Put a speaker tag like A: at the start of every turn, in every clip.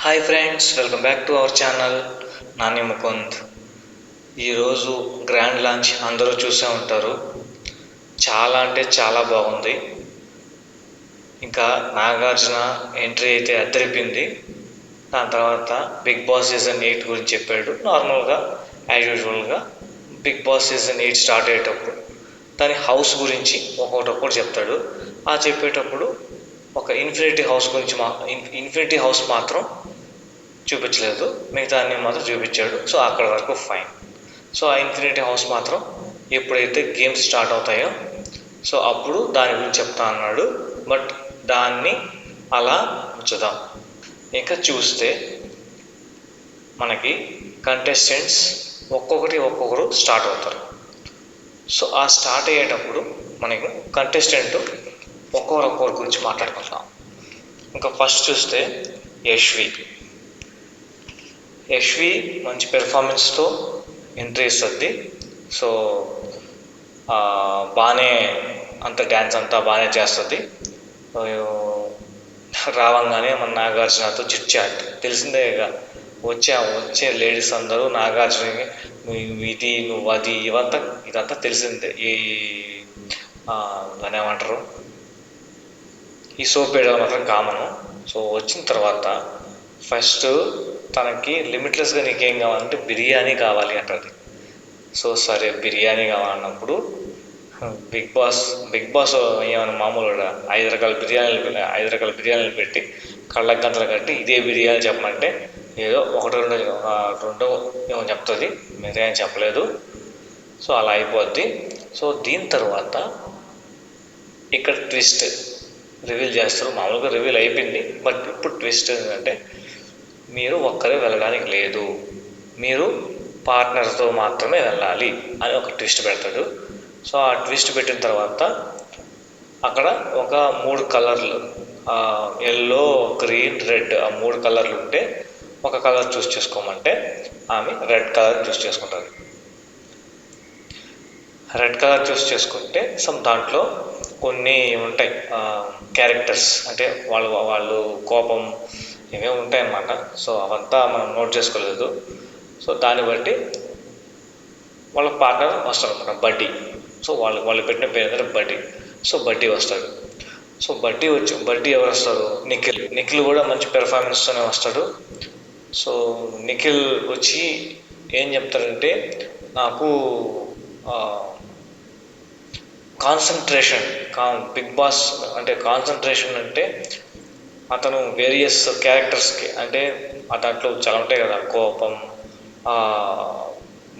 A: Hi friends, welcome back to our channel Nani Mukund. ఈరోజు grand launch అందరూ చూసే ఉంటారు. చాలా అంటే చాలా బాగుంది. ఇంకా నాగార్జున ఎంట్రీ అయితే అద్దరిపింది. దాని తర్వాత బిగ్ బాస్ సీజన్ 8 గురించి చెప్పాడు. నార్మల్గా యాజ్ యూజువల్గా బిగ్ బాస్ సీజన్ 8 స్టార్ట్ అయ్యేటప్పుడు దాని హౌస్ గురించి ఒక్కొక్కటి చెప్తాడు. ఆ చెప్పేటప్పుడు ఒక ఇన్ఫినిటీ హౌస్ మాత్రం చూపించలేదు, మిగతా అన్ని మాత్రం చూపించాడు. సో అక్కడ వరకు ఫైన్. సో ఆ ఇన్ఫినిటీ హౌస్ మాత్రం ఎప్పుడైతే గేమ్స్ స్టార్ట్ అవుతాయో సో అప్పుడు దాని గురించి చెప్తా అన్నాడు. బట్ దాన్ని అలా ఉంచుదాం. ఇంకా చూస్తే మనకి కంటెస్టెంట్స్ ఒక్కొక్కరు స్టార్ట్ అవుతారు. సో ఆ స్టార్ట్ అయ్యేటప్పుడు మనకి కంటెస్టెంట్ ఒక్కొక్కరి గురించి మాట్లాడుకుందాం. ఇంకా ఫస్ట్ చూస్తే యశ్వి మంచి పెర్ఫార్మెన్స్తో ఎంట్రీ ఇస్తుంది. సో బాగానే అంత డ్యాన్స్ అంతా బాగానే చేస్తుంది. రావంగానే మన నాగార్జునతో చిట్ చాట్ తెలిసిందే. వచ్చే లేడీస్ అందరూ నాగార్జునకి ఇది నువ్వు అది ఇదంతా తెలిసిందే. దాన్ని ఏమంటారు, ఈ సోప్ వేయడం మాత్రం కామను. సో వచ్చిన తర్వాత ఫస్ట్ తనకి లిమిట్లెస్గా నీకేం కావాలంటే బిర్యానీ కావాలి అంటది. సో సరే బిర్యానీ కావాలన్నప్పుడు బిగ్ బాస్ ఏమైనా మామూలు 5 రకాల బిర్యానీలు పెట్టి కళ్ళకు గంటలు కట్టి ఇదే బిర్యానీ చెప్పమంటే ఏదో రెండో ఏమో చెప్తుంది, మిగతా ఏం చెప్పలేదు. సో అలా అయిపోద్ది. సో దీని తర్వాత ఇక్కడ ట్విస్ట్ రివీల్ చేస్తారు. మామూలుగా రివీల్ అయిపోయింది, బట్ ఇప్పుడు ట్విస్ట్ ఏంటంటే మీరు ఒక్కరే వెళ్ళడానికి లేదు, మీరు పార్ట్నర్తో మాత్రమే వెళ్ళాలి అని ఒక ట్విస్ట్ పెడతాడు. సో ఆ ట్విస్ట్ పెట్టిన తర్వాత అక్కడ ఒక 3 కలర్లు, ఎల్లో, గ్రీన్, రెడ్, ఆ 3 కలర్లు ఉంటే ఒక కలర్ చూస్ చేసుకోమంటే ఆమె రెడ్ కలర్ చూస్ చేసుకుంటుంది. రెడ్ కలర్ చూస్ చేసుకుంటే దాంట్లో కొన్ని ఉంటాయి క్యారెక్టర్స్, అంటే వాళ్ళు కోపం ఇవే ఉంటాయన్నమాట. సో అవంతా మనం నోట్ చేసుకోలేదు. సో దాన్ని బట్టి వాళ్ళ పార్ట్నర్ వస్తాడు అనమాట, బడ్డీ. సో వాళ్ళు పెట్టిన పేరు ఏంటంటే బడ్డీ. సో బడ్డీ వస్తాడు. సో బడ్డీ ఎవరు వస్తారు? నిఖిల్ కూడా మంచి పెర్ఫార్మెన్స్తోనే వస్తాడు. సో నిఖిల్ వచ్చి ఏం చెప్తాడంటే, నాకు బిగ్ బాస్ అంటే కాన్సన్ట్రేషన్ అంటే అతను వేరియస్ క్యారెక్టర్స్కి, అంటే దాంట్లో చాలా ఉంటాయి కదా, కోపం,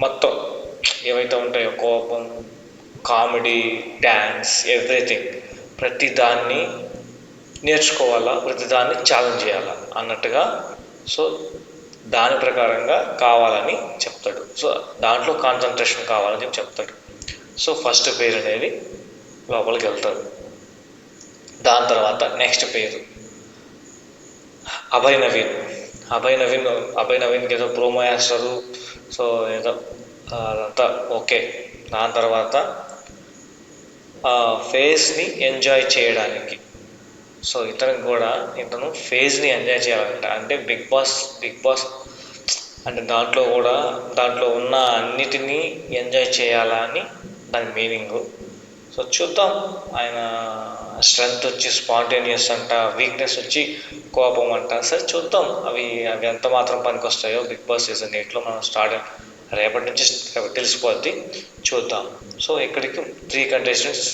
A: మొత్తం ఏవైతే ఉంటాయో కోపం, కామెడీ, డ్యాన్స్, ఎవ్రీథింగ్, ప్రతి దాన్ని నేర్చుకోవాలా, ప్రతిదాన్ని ఛాలెంజ్ చేయాలా అన్నట్టుగా. సో దాని ప్రకారంగా కావాలని చెప్తాడు. సో దాంట్లో కాన్సన్ట్రేషన్ కావాలని చెప్తాడు. సో ఫస్ట్ పేరు అనేది లోపలికి వెళ్తాడు. దాని తర్వాత నెక్స్ట్ పేరు అభయ్ నవీన్కి ఏదో ప్రోమో వేస్తారు. సో ఏదో అదంతా ఓకే. దాని తర్వాత ఫేస్ని ఎంజాయ్ చేయడానికి, సో ఇతను ఫేస్ని ఎంజాయ్ చేయాలంట. అంటే బిగ్ బాస్ అంటే దాంట్లో ఉన్న అన్నిటినీ ఎంజాయ్ చేయాలా అని దాని మీనింగు. సో చూద్దాం. ఆయన స్ట్రెంగ్త్ వచ్చి స్పాంటేనియస్ అంట, వీక్నెస్ వచ్చి కోపం అంట. సరే చూద్దాం అవి ఎంత మాత్రం పనికి వస్తాయో. బిగ్ బాస్ సీజన్ 8లో మనం రేపటి నుంచి తెలిసిపోద్ది, చూద్దాం. సో ఇక్కడికి 3 కంటెస్టెంట్స్.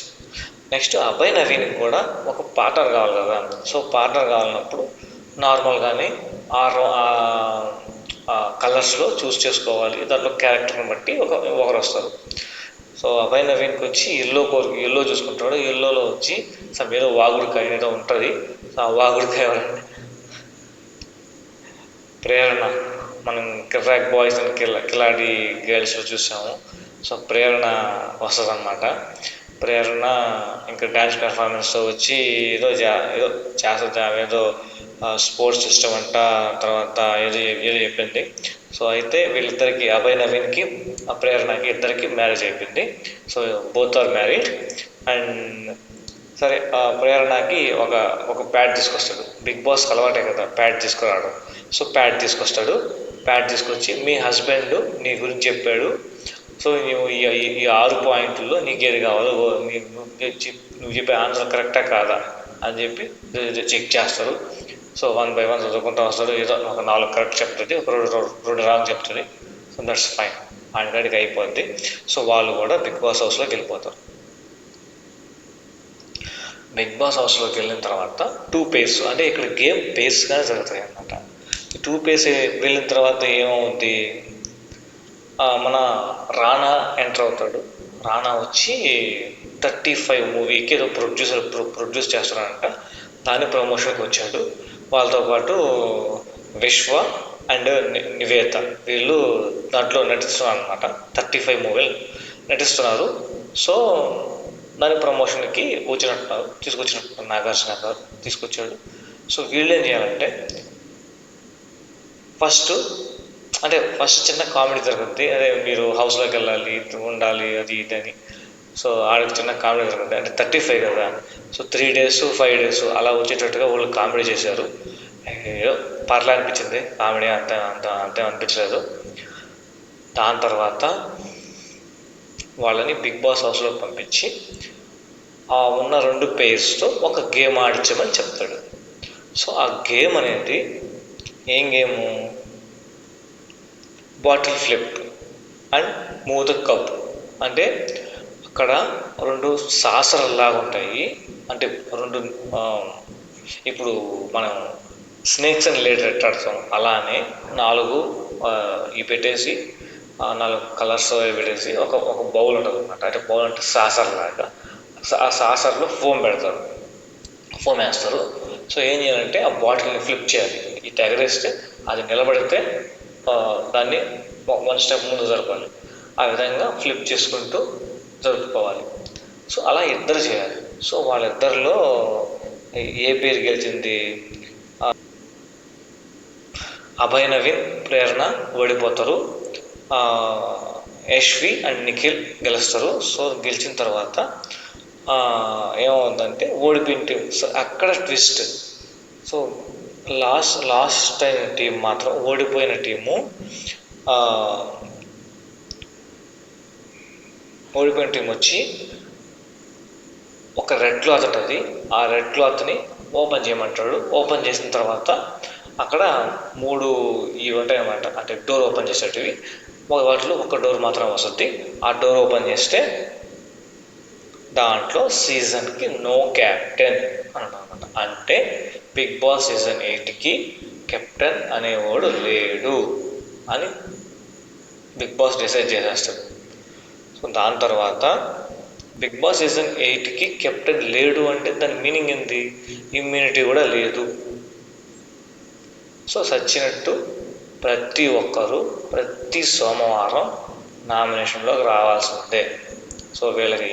A: నెక్స్ట్ అభయ్ నవీన్కి కూడా ఒక పార్ట్నర్ కావాలి కదా. సో పార్ట్నర్ కావాలన్నప్పుడు నార్మల్గానే కలర్స్లో చూస్ చేసుకోవాలి. దాంట్లో క్యారెక్టర్ని బట్టి ఒకరు వస్తారు. సో అభయ్ నవీన్కి వచ్చి ఎల్లో చూసుకుంటాడు. ఎల్లోలో వచ్చి ఏదో వాగుడికాయ ఏదో ఉంటుంది. సో ఆ వాగుడికాయ ఎవరంటే ప్రేరణ. మనం కిర్రాక్ బాయ్స్ అండ్ కిలాడి గర్ల్స్లో చూసాము. సో ప్రేరణ వస్తుంది అన్నమాట. ప్రేరణ ఇంకా డ్యాన్స్ పెర్ఫార్మెన్స్తో వచ్చి ఏదో చేస్తుంది. ఏదో స్పోర్ట్స్ సిస్టమ్ అంట, తర్వాత ఏదో చెప్పింది. సో అయితే వీళ్ళిద్దరికి, అభయ్ నవీన్కి ప్రేరణకి ఇద్దరికి మ్యారేజ్ అయిపోయింది. So both are married. And సరే ప్రేరణకి ఒక ఒక ప్యాడ్ తీసుకొస్తాడు. బిగ్ బాస్కి అలవాటే కదా ప్యాడ్ తీసుకురావడం. సో ప్యాడ్ తీసుకొస్తాడు. ప్యాడ్ తీసుకొచ్చి మీ హస్బెండ్ నీ గురించి చెప్పాడు, సో నువ్వు ఈ 6 పాయింట్లలో నీకు ఏది కావాలో నువ్వు చెప్పే ఆన్సర్ కరెక్టా కాదా అని చెప్పి చెక్ చేస్తారు. సో 1 by 1 చదువుకుంటూ వస్తాడు. ఏదో ఒక 4 కరెక్ట్ చెప్తుంది, ఒక 2 రాంగ్ చెప్తుంది. సో దట్స్ ఫైన్, ఆయన కాడికి అయిపోద్ది. సో వాళ్ళు కూడా బిగ్ బాస్ హౌస్లోకి వెళ్ళిపోతారు. బిగ్ బాస్ హౌస్లోకి వెళ్ళిన తర్వాత 2 పేర్స్, అంటే ఇక్కడ గేమ్ పేర్స్గానే జరుగుతాయి అన్నమాట. 2 పేర్స్ వెళ్ళిన తర్వాత ఏమవుద్ది, మన రానా ఎంటర్ అవుతాడు. రానా వచ్చి 35 మూవీకి ఏదో ప్రొడ్యూస్ చేస్తున్నాడంట. దాని ప్రమోషన్కి వచ్చాడు. వాళ్ళతో పాటు విశ్వ అండ్ నివేత వీళ్ళు దాంట్లో నటిస్తున్నారు అనమాట. 35 మూవీలు నటిస్తున్నారు. సో దాని ప్రమోషన్కి తీసుకొచ్చినట్టున్నారు నాగార్జున గారు తీసుకొచ్చాడు. సో వీళ్ళు ఏం చేయాలంటే ఫస్ట్ చిన్న కామెడీ జరుగుతుంది. అదే మీరు హౌస్లోకి వెళ్ళాలి, ఉండాలి, అది ఇది అని. సో ఆడికి చిన్న కామెడీ జరుగుతుంది. అంటే 35 కదా, సో 3 days 5 days అలా వచ్చేటట్టుగా వాళ్ళు కామెడీ చేశారు. ఏదో పర్లే అనిపించింది, కామెడీ అంతే అనిపించలేదు. దాని తర్వాత వాళ్ళని బిగ్ బాస్ హౌస్లోకి పంపించి ఆ ఉన్న 2 పేర్స్తో ఒక గేమ్ ఆడించమని చెప్తాడు. సో ఆ గేమ్ అనేది ఏం game, bottle flip and move the cup. అంటే అక్కడ 2 సాసరల్లాగా ఉంటాయి. అంటే 2 ఇప్పుడు మనం స్నేక్స్ అండ్ లేడర్ ఎట్టాడుతాం అలానే 4 ఇవి పెట్టేసి 4 కలర్స్ పెట్టేసి ఒక బౌల్ ఉంటుంది అనమాట. అంటే బౌల్ అంటే సాసర్ లాగా. ఆ సాసర్లో ఫోమ్ పెడతారు, ఫోమ్ వేస్తారు. సో ఏం చేయాలంటే ఆ బాటిల్ని ఫ్లిప్ చేయాలి. ఇటు ఎగరేస్తే అది నిలబడితే దాన్ని 1 స్టెప్ ముందు జరపాలి. ఆ విధంగా ఫ్లిప్ చేసుకుంటూ జరుపుకోవాలి. సో అలా ఇద్దరు చేయాలి. సో వాళ్ళిద్దరిలో ఏ పేరు గెలిచింది, అభయ్ నవీన్ ప్రేరణ ఓడిపోతారు. యశ్వి అండ్ నిఖిల్ గెలుస్తారు. సో గెలిచిన తర్వాత ఏమవుతుందంటే ఓడిపోయిన టీం. సో అక్కడ twist. So last time team మాత్రం ఓడిపోయిన టీము వచ్చి ఒక రెడ్ క్లాత్ ఉంటుంది. ఆ రెడ్ క్లాత్ని ఓపెన్ చేయమంటాడు. ఓపెన్ చేసిన తర్వాత అక్కడ 3 ఇవి ఉంటాయి అన్నమాట. అంటే డోర్ ఓపెన్ చేసేటివి. వాటిలో ఒక డోర్ మాత్రం వస్తుంది. ఆ డోర్ ఓపెన్ చేస్తే దాంట్లో సీజన్కి నో క్యాప్టెన్ అనమాట. అంటే బిగ్ బాస్ సీజన్ 8కి కెప్టెన్ అనేవాడు లేడు అని బిగ్ బాస్ డిసైడ్ చేసేస్తాడు. సో దాని తర్వాత బిగ్ బాస్ సీజన్ 8కి కెప్టెన్ లేడు అంటే దాని మీనింగ్ ఏంది, ఇమ్యూనిటీ కూడా లేదు. సో సచ్చినట్టు ప్రతి ఒక్కరూ ప్రతి సోమవారం నామినేషన్లోకి రావాల్సిందే. సో వీళ్ళకి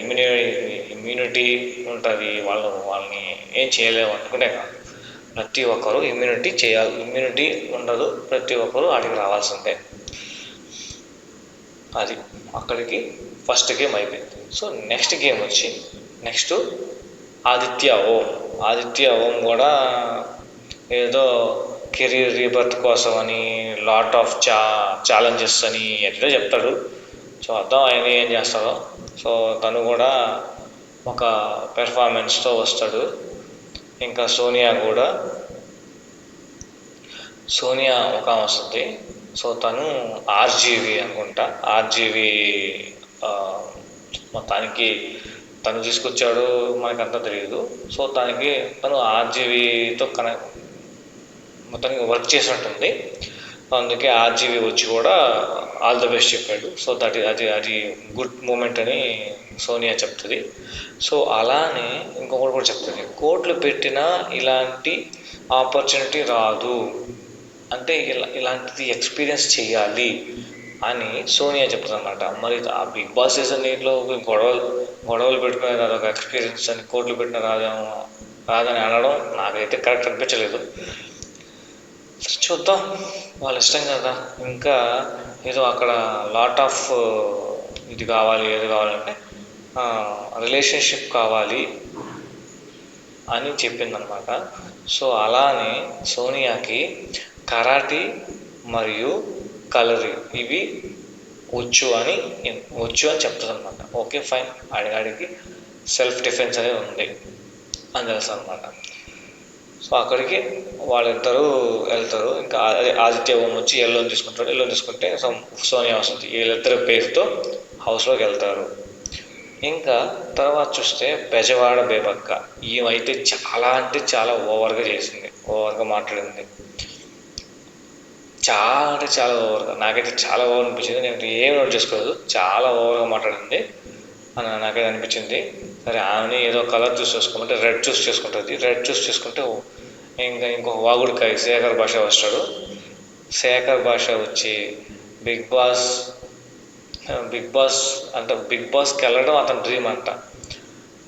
A: ఇమ్యూనిటీ ఉంటుంది, వాళ్ళని ఏం చేయలేము అనుకునే కాదు. ప్రతి ఒక్కరూ ఇమ్యూనిటీ చేయాలి. ఇమ్యూనిటీ ఉండదు, ప్రతి ఒక్కరూ ఆడికి రావాల్సిందే. అది అక్కడికి ఫస్ట్ గేమ్ అయిపోయింది. సో నెక్స్ట్ గేమ్ వచ్చి ఆదిత్య ఓం కూడా ఏదో కెరీర్ రీబర్త్ కోసం అని లాట్ ఆఫ్ ఛాలెంజెస్ అని ఎట్లా చెప్తాడు. సో అర్థం ఆయన ఏం చేస్తాడో. సో తను కూడా ఒక పెర్ఫార్మెన్స్తో వస్తాడు. ఇంకా సోనియా ఒక వస్తుంది. సో తను ఆర్జీవి అనుకుంటా, ఆర్జీవి మొత్తానికి తను తీసుకొచ్చాడు, మనకంతా తెలియదు. సో తను ఆర్జీవితో మొత్తానికి వర్క్ చేసినట్టుంది. అందుకే ఆర్జీవి వచ్చి కూడా ఆల్ ద బెస్ట్ చెప్పాడు. సో అది గుడ్ మూమెంట్ అని సోనియా చెప్తుంది. సో అలానే ఇంకొకటి కూడా చెప్తుంది, కోట్లు పెట్టినా ఇలాంటి ఆపర్చునిటీ రాదు, అంటే ఇలాంటిది ఎక్స్పీరియన్స్ చేయాలి అని సోనియా చెప్తుంది అన్నమాట. మరి ఆ బిగ్ బాస్ సీజన్ 8లో గొడవలు పెట్టుకునేది అదొక ఎక్స్పీరియన్స్ అని, కోట్లు పెట్టిన రాదని అనడం నాకైతే కరెక్ట్ అనిపించలేదు. చూద్దాం, వాళ్ళ ఇష్టం కదా. ఇంకా ఏదో అక్కడ లాట్ ఆఫ్ ఇది కావాలి, ఏది కావాలంటే రిలేషన్షిప్ కావాలి, అని చెప్పిందనమాట. సో అలానే సోనియాకి కరాటీ మరియు కలరీ ఇవి వచ్చు అని చెప్తుంది అనమాట. ఓకే ఫైన్, ఆడికి సెల్ఫ్ డిఫెన్స్ అనేది ఉంది అని తెలుసు అనమాట. సో అక్కడికి వాళ్ళిద్దరూ వెళ్తారు. ఇంకా అదే ఆదిత్య ఓం వచ్చి ఎల్లోని తీసుకుంటాడు. ఎల్లోని తీసుకుంటే సోనియా వస్తుంది. వీళ్ళిద్దరి పేరుతో హౌస్లోకి వెళ్తారు. ఇంకా తర్వాత చూస్తే బెజవాడ బేబక్క, ఈమైతే చాలా అంటే చాలా ఓవర్గా చేసింది, ఓవర్గా మాట్లాడింది. చాలా అంటే చాలా ఓవర్గా, నాకైతే చాలా ఓవర్ అనిపించింది. నేను ఏం నోట్ చేసుకోలేదు, చాలా ఓవర్గా మాట్లాడింది అని నాకైతే అనిపించింది. సరే ఆమెని ఏదో కలర్ చూస్ చేసుకోమంటే రెడ్ చూస్ చేసుకుంటుంది. రెడ్ చూస్ చేసుకుంటే ఇంకా ఇంకొక వాగుడికాయ శేఖర్ భాష వస్తాడు. శేఖర్ భాష వచ్చి బిగ్ బాస్కి వెళ్ళడం అతని డ్రీమ్ అంట.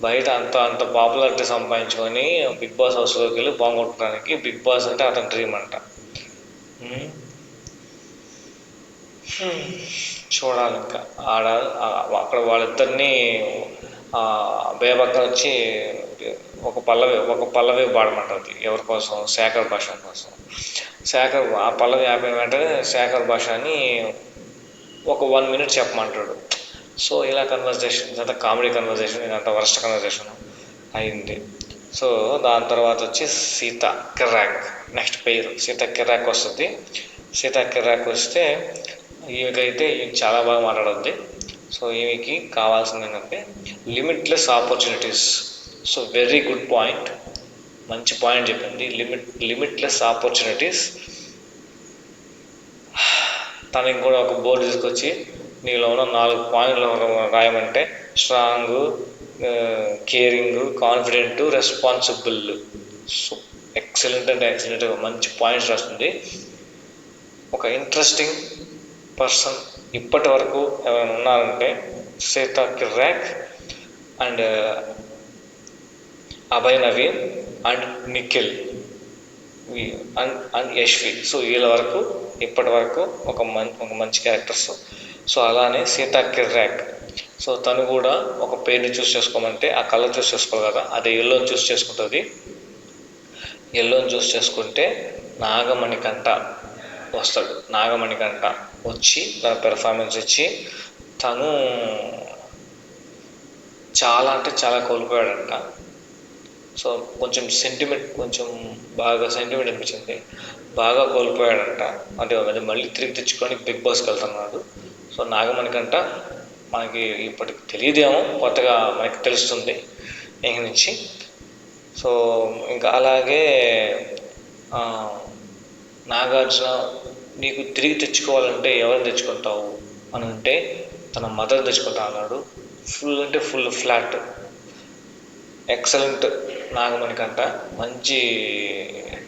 A: బయట అంత పాపులారిటీ సంపాదించుకొని బిగ్ బాస్ హౌస్లోకి వెళ్ళి బాగుండడానికి బిగ్ బాస్ అంటే అతని డ్రీమ్ అంట. చూడాలి ఇంకా అక్కడ వాళ్ళిద్దరినీ బేబక్క వచ్చి ఒక పల్లవి పాడమంటుంది. ఎవరి కోసం? శేఖర్ భాష కోసం. ఆ పల్లవి ఆపిన వెంటనే శేఖర్ భాషని ఒక 1 minute చెప్పమంటాడు. సో ఇలా కన్వర్జేషన్, ఇదంతా కామెడీ కన్వర్జేషన్, ఇదంతా వరస్ట్ కన్వర్జేషన్ అయింది. సో దాని తర్వాత వచ్చి సీత కిర్రాక్, నెక్స్ట్ పేరు సీత కిర్రాక్ వస్తుంది. సీత కిర్రాక్ వస్తే ఈమెకైతే చాలా బాగా మాట్లాడుద్ది. సో ఈమెకి కావాల్సింది ఏంటంటే limitless opportunities. So very good point, మంచి పాయింట్ చెప్పింది. Limitless opportunities. తనకి కూడా ఒక బోర్డు తీసుకొచ్చి నీలో ఉన్న 4 పాయింట్లు రాయమంటే strong, caring, confident, responsible. So excellent అంటే ఎక్సలెంట్, మంచి పాయింట్స్ రాస్తుంది. ఒక ఇంట్రెస్టింగ్ పర్సన్ ఇప్పటి వరకు ఎవరైనా ఉన్నారంటే Seetha Kirrak and Abhay Naveen and Nikhil and Yashvi. So వీళ్ళ వరకు ఇప్పటి వరకు ఒక మంచి క్యారెక్టర్స్. సో అలానే సీత కిర్రాక్, సో తను కూడా ఒక పేరుని చూస్ చేసుకోమంటే ఆ కలర్ చూస్ చేసుకోవాలి కదా, అదే ఎల్లోని చూస్ చేసుకుంటుంది. ఎల్లోని చూస్ చేసుకుంటే నాగమణికంట వస్తాడు. నాగమణికంట వచ్చి తన పెర్ఫార్మెన్స్ ఇచ్చి తను చాలా అంటే చాలా కోల్పోయాడంట. సో కొంచెం బాగా సెంటిమెంట్ అనిపించింది. బాగా కోల్పోయాడంట. అంటే మళ్ళీ తిరిగి తెచ్చుకొని బిగ్ బాస్కి వెళ్తున్నాడు. సో నాగమణికంట మనకి ఇప్పటికి తెలియదేమో, కొత్తగా మనకి తెలుస్తుంది ఇంక నుంచి. సో ఇంకా అలాగే నాగార్జున నీకు తిరిగి తెచ్చుకోవాలంటే ఎవరిని తెచ్చుకుంటావు అని అంటే తన మదర్ తెచ్చుకుంటా అన్నాడు. ఫుల్ అంటే ఫుల్ ఫ్లాట్, ఎక్సలెంట్. నాగమణికంట మంచి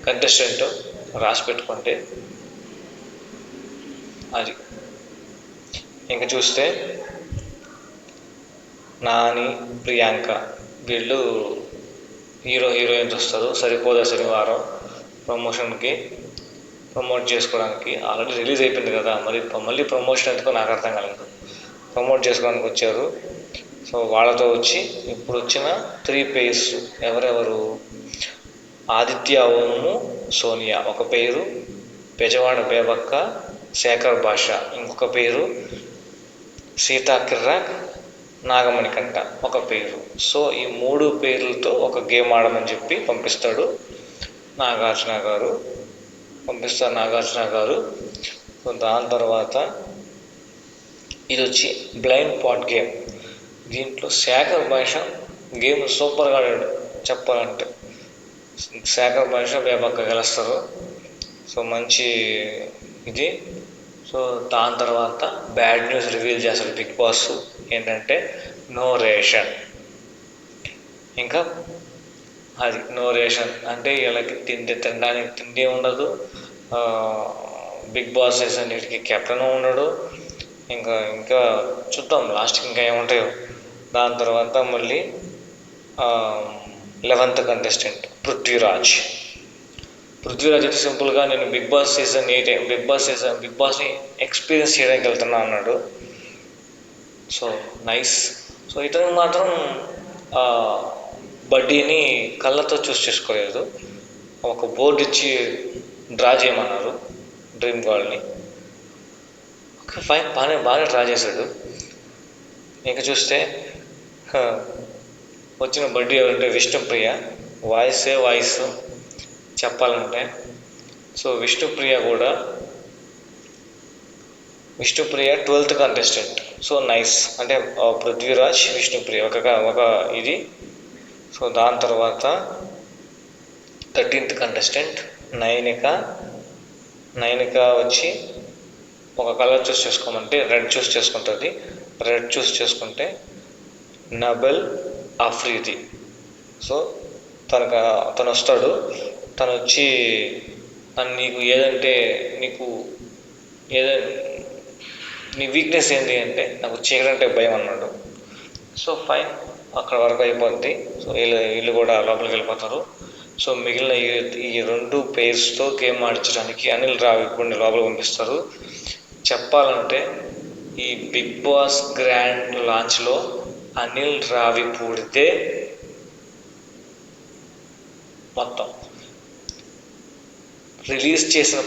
A: కంటెస్టెంట్, రాసి పెట్టుకుంటే అది. ఇంకా చూస్తే నాని, ప్రియాంక వీళ్ళు హీరోయిన్స్ వస్తారు. సరిపోదా శనివారం ప్రమోట్ చేసుకోవడానికి. ఆల్రెడీ రిలీజ్ అయిపోయింది కదా, మళ్ళీ ప్రమోషన్ ఎందుకో నాకు అర్థం కాలేదు. ప్రమోట్ చేసుకోవడానికి వచ్చారు. సో వాళ్ళతో వచ్చి ఇప్పుడు వచ్చిన 3 పేర్స్ ఎవరెవరు? ఆదిత్య ఓము, సోనియా ఒక పేరు, బెజవాడ బేబక్క, శేఖర్ భాష ఇంకొక పేరు, సీతా కిర్రాక్, నాగమణికంట ఒక పేరు. సో ఈ 3 పేర్లతో ఒక గేమ్ ఆడమని చెప్పి పంపిస్తాడు నాగార్జున గారు. సో దాని తర్వాత ఇది వచ్చి బ్లైండ్ పాట్ గేమ్. దీంట్లో శేఖర్ భాష గేమ్ సూపర్గా ఆడాడు చెప్పాలంటే. శేఖర్ భాష బేబక్క గెలుస్తారు. సో మంచి ఇది. సో దాని తర్వాత బ్యాడ్ న్యూస్ రివీల్ చేస్తాడు బిగ్ బాస్. ఏంటంటే నో రేషన్. ఇంకా అది నో రేషన్ అంటే వీళ్ళకి తినడానికి తిండి ఉండదు. బిగ్ బాస్ అన్నిటికీ కెప్టెన్ ఉండడు. ఇంకా చూద్దాం లాస్ట్కి ఇంకా ఏముంటాయో. దాని తర్వాత మళ్ళీ 11th కంటెస్టెంట్ పృథ్వీరాజ్ అయితే సింపుల్గా నేను బిగ్ బాస్ని ఎక్స్పీరియన్స్ చేయడానికి వెళ్తున్నా అన్నాడు. So nice. సో ఇతనికి మాత్రం బడ్డీని కళ్ళతో చేసుకోలేదు, ఒక బోర్డు ఇచ్చి డ్రా చేయమన్నారు డ్రీమ్ గర్ల్ని. ఓకే ఫైన్, బాగానే డ్రా చేశాడు. ఇంకా చూస్తే వచ్చిన బడ్డీ ఎవరంటే విష్ణుప్రియ. వాయిస్ చెప్పాలంటే. So Vishnupriya 12th contestant. So nice, అంటే పృథ్వీరాజ్, విష్ణుప్రియ ఒక ఇది. సో దాని తర్వాత 13th కంటెస్టెంట్ నైనిక వచ్చి ఒక కలర్ చూస్ చేసుకోమంటే రెడ్ చూస్ చేసుకుంటుంది. రెడ్ చూస్ చేసుకుంటే నబెల్ అఫ్రీది. సో తను వస్తాడు. తను వచ్చి నీకు నీ వీక్నెస్ ఏంటి అంటే నాకు చీకటి అంటే భయం అన్నాడు. సో ఫైన్, అక్కడ వరకు అయిపోద్ది. సో వీళ్ళు కూడా లోపలికి వెళ్ళిపోతారు. సో మిగిలిన ఈ 2 పేర్స్తో గేమ్ ఆడించడానికి అనిల్ రావిపూడిని లోపలికి పంపిస్తారు. చెప్పాలంటే ఈ బిగ్ బాస్ గ్రాండ్ లాంచ్లో అనిల్ రావిపూడిదే మొత్తం. రిలీజ్ చేసిన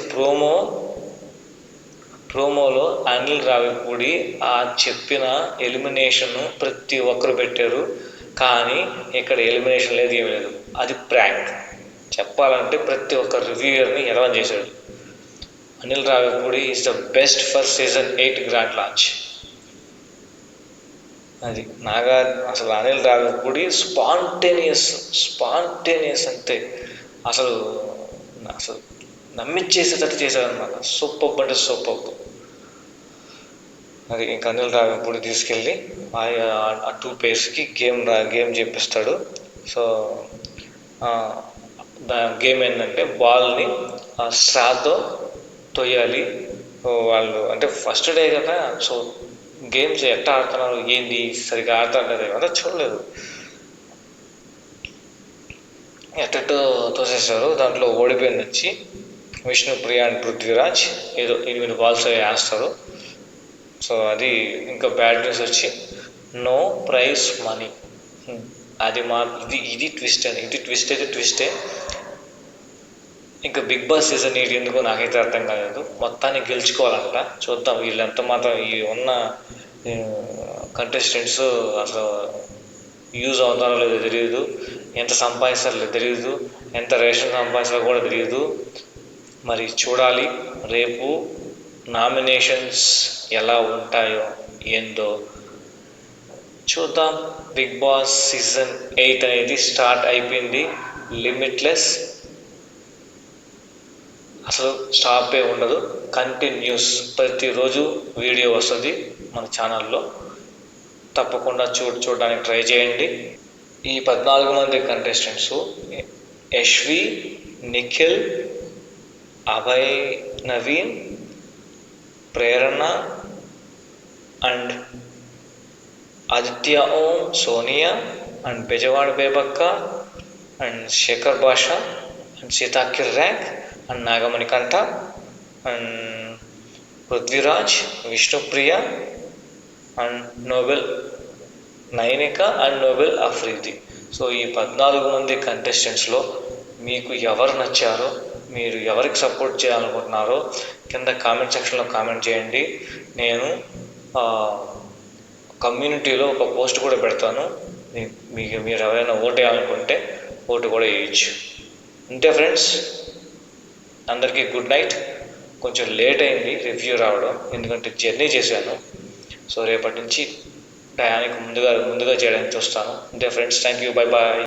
A: ప్రోమోలో అనిల్ రావిపూడి ఆ చెప్పిన ఎలిమినేషన్ ప్రతి ఒక్కరు పెట్టారు, కానీ ఇక్కడ ఎలిమినేషన్ లేదు, ఏమీ లేదు. అది ప్రాంక్. చెప్పాలంటే ప్రతి ఒక్క రివ్యూయర్ని ఎలవన్ చేశాడు. Anil Ravipudi is the best for season 8 grand launch. అది అసలు అనిల్ రావిపూడి స్పాంటేనియస్ అంతే. అసలు నమ్మించేసేటట్టు చేశాడనమాట. సూపర్ అంటే సూపర్. అది ఇంకా అనిల్ రావిపూడి తీసుకెళ్ళి ఆ 2 పేర్స్కి గేమ్ చేపిస్తాడు. సో గేమ్ ఏంటంటే బాల్ని స్ట్రాతో తొయ్యాలి. వాళ్ళు అంటే ఫస్ట్ డే కదా, సో గేమ్స్ ఎట్లా ఆడుతున్నారు ఏంటి సరిగ్గా ఆడుతుండదు కదా, చూడలేదు. ఎట్టో తోసేస్తారు. దాంట్లో ఓడిపోయింది వచ్చి విష్ణుప్రియ అండ్ పృథ్వీరాజ్. ఏదో 8 బాల్స్ వేస్తారు. సో అది ఇంకా బ్యాడ్ న్యూస్ వచ్చి నో ప్రైజ్ మనీ. అది ఇది ట్విస్ట్ అని, ఇది ట్విస్టే. ఇంకా బిగ్ బాస్ సీజన్ 8 ఎందుకో నాకైతే అర్థం కాలేదు. మొత్తాన్ని గెలుచుకోవాలంట. చూద్దాం వీళ్ళు ఎంత మాత్రం ఈ ఉన్న కంటెస్టెంట్స్ అసలు యూజ్ అవుతారో లేదో తెలియదు, ఎంత సంపాదిస్తారో తెలియదు, ఎంత రేషన్ సంపాదిస్తారో కూడా తెలియదు. మరి చూడాలి రేపు నామినేషన్స్ ఎలా ఉంటాయో ఏందో చూద్దాం. బిగ్ బాస్ సీజన్ 8 అనేది స్టార్ట్ అయిపోయింది. లిమిట్లెస్, అసలు స్టాపే ఉండదు, కంటిన్యూస్. ప్రతిరోజు వీడియో వస్తుంది మన ఛానల్లో. తప్పకుండా చూడడానికి ట్రై చేయండి. ఈ 14 మంది contestants Yashvi, Nikhil, Abhay Naveen, Prerana and Aditya Om, Sonia and Bezawada Bebakka and Shekhar Basha and సీతాకిర్ ర్యాంక్ and Nagamani Kantha and Prithviraj, Vishnupriya and Nabeel Nainika and Nabeel Afridi. So ఈ 14 మంది కంటెస్టెంట్స్లో మీకు ఎవరు నచ్చారో, మీరు ఎవరికి సపోర్ట్ చేయాలనుకుంటున్నారో కింద కామెంట్ సెక్షన్లో కామెంట్ చేయండి. నేను కమ్యూనిటీలో ఒక పోస్ట్ కూడా పెడతాను. మీరు ఎవరైనా ఓటు వేయాలనుకుంటే ఓటు కూడా వేయచ్చు. అంతే ఫ్రెండ్స్, అందరికీ గుడ్ నైట్. కొంచెం లేట్ అయింది రివ్యూ రావడం, ఎందుకంటే జర్నీ చేశాను. సో రేపటి నుంచి టయానికి ముందుగా చేయడానికి చూస్తాను. అంతే friends, thank you, bye bye.